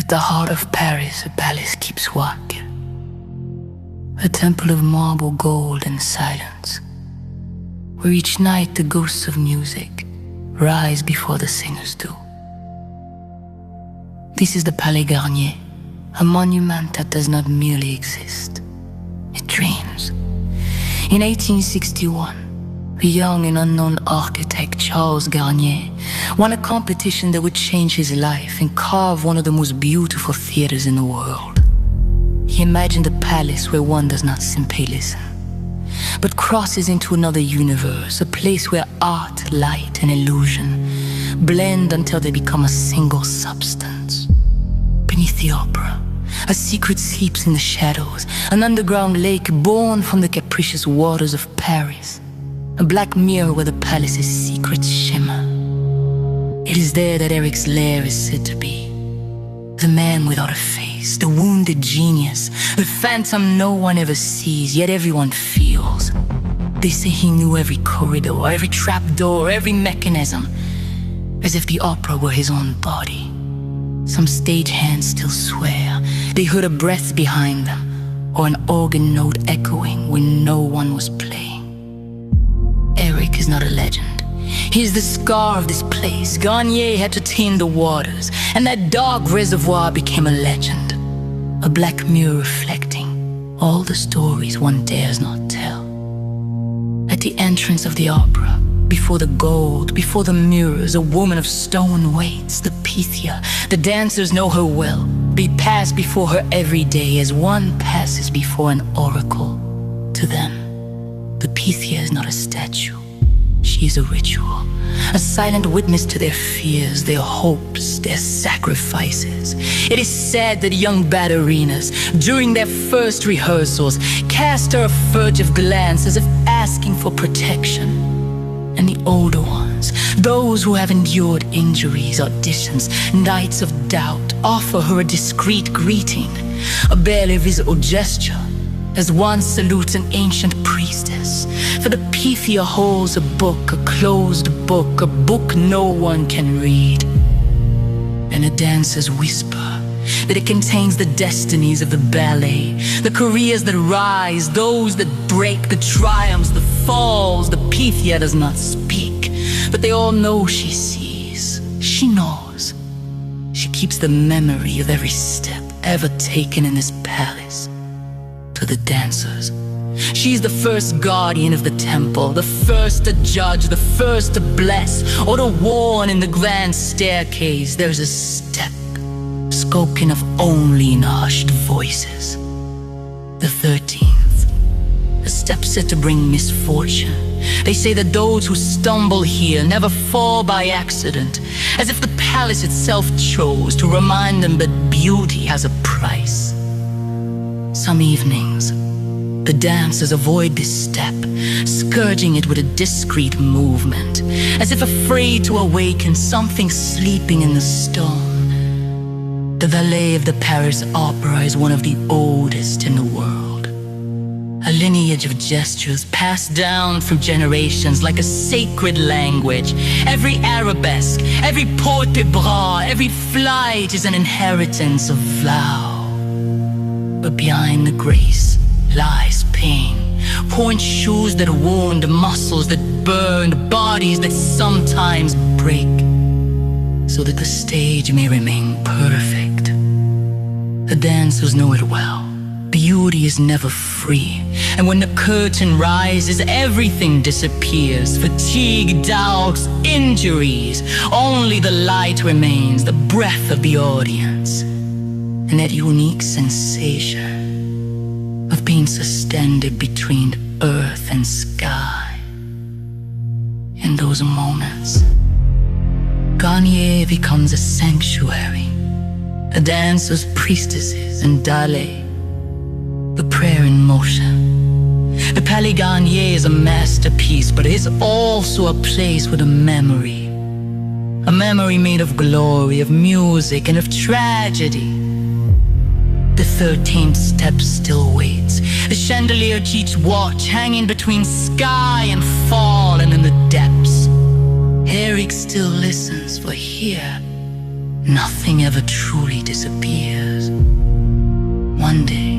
At the heart of Paris, a palace keeps watch. A temple of marble, gold, and silence, where each night the ghosts of music rise before the singers do. This is the Palais Garnier, a monument that does not merely exist, it dreams. In 1861, a young and unknown architect, Charles Garnier, won a competition that would change his life and carve one of the most beautiful theaters in the world. He imagined a palace where one does not simply listen, but crosses into another universe, a place where art, light, and illusion blend until they become a single substance. Beneath the opera, a secret sleeps in the shadows, an underground lake born from the capricious waters of Paris, a black mirror where the palace's secrets shimmer. It is there that Eric's lair is said to be. The man without a face, the wounded genius, the phantom no one ever sees, yet everyone feels. They say he knew every corridor, every trapdoor, every mechanism, as if the opera were his own body. Some stagehands still swear they heard a breath behind them, or an organ note echoing when no one was playing. Eric is not a legend. He is the scar of this place. Garnier had to tame the waters, and that dark reservoir became a legend. A black mirror reflecting all the stories one dares not tell. At the entrance of the opera, before the gold, before the mirrors, a woman of stone waits, the Pythia. The dancers know her well. They pass before her every day as one passes before an oracle. To them, the Pythia is not a statue. She is a ritual, a silent witness to their fears, their hopes, their sacrifices. It is said that young ballerinas, during their first rehearsals, cast her a furtive glance as if asking for protection. And the older ones, those who have endured injuries, auditions, nights of doubt, offer her a discreet greeting, a barely visible gesture, as one salutes an ancient priestess. For the Pythia holds a book, a closed book, a book no one can read. And the dancers whisper that it contains the destinies of the ballet, the careers that rise, those that break, the triumphs, the falls. The Pythia does not speak, but they all know she sees. She knows. She keeps the memory of every step ever taken in this palace. To the dancers, she's the first guardian of the temple, the first to judge, the first to bless, or to warn. In the grand staircase there's a step, spoken of only in hushed voices. The 13th, a step said to bring misfortune. They say that those who stumble here never fall by accident, as if the palace itself chose to remind them that beauty has a price. Some evenings, the dancers avoid this step, scourging it with a discreet movement, as if afraid to awaken something sleeping in the stone. The ballet of the Paris Opera is one of the oldest in the world. A lineage of gestures passed down from generations like a sacred language. Every arabesque, every port de bras, every flight is an inheritance of vow. But behind the grace lies pain, point shoes that wound, muscles that burned, bodies that sometimes break, so that the stage may remain perfect. The dancers know it well. Beauty is never free, and when the curtain rises, everything disappears. Fatigue, doubts, injuries. Only the light remains, the breath of the audience, and that unique sensation of being suspended between earth and sky. In those moments, Garnier becomes a sanctuary, a dancer's priestesses and Dale, the prayer in motion. The Palais Garnier is a masterpiece, but it is also a place with a memory made of glory, of music, and of tragedy. The 13th step still waits. The chandelier keeps watch, hanging between sky and fall, and in the depths, Eric still listens, for here, Nothing ever truly disappears. One day,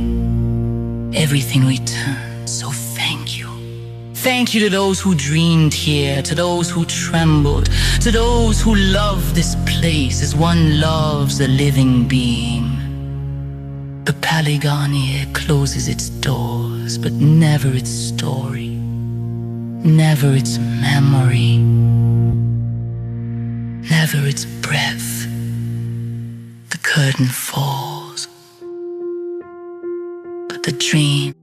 everything returns, so thank you. Thank you to those who dreamed here, to those who trembled, to those who love this place as one loves a living being. The Palais Garnier closes its doors, but never its story, never its memory, never its breath. The curtain falls, but the dream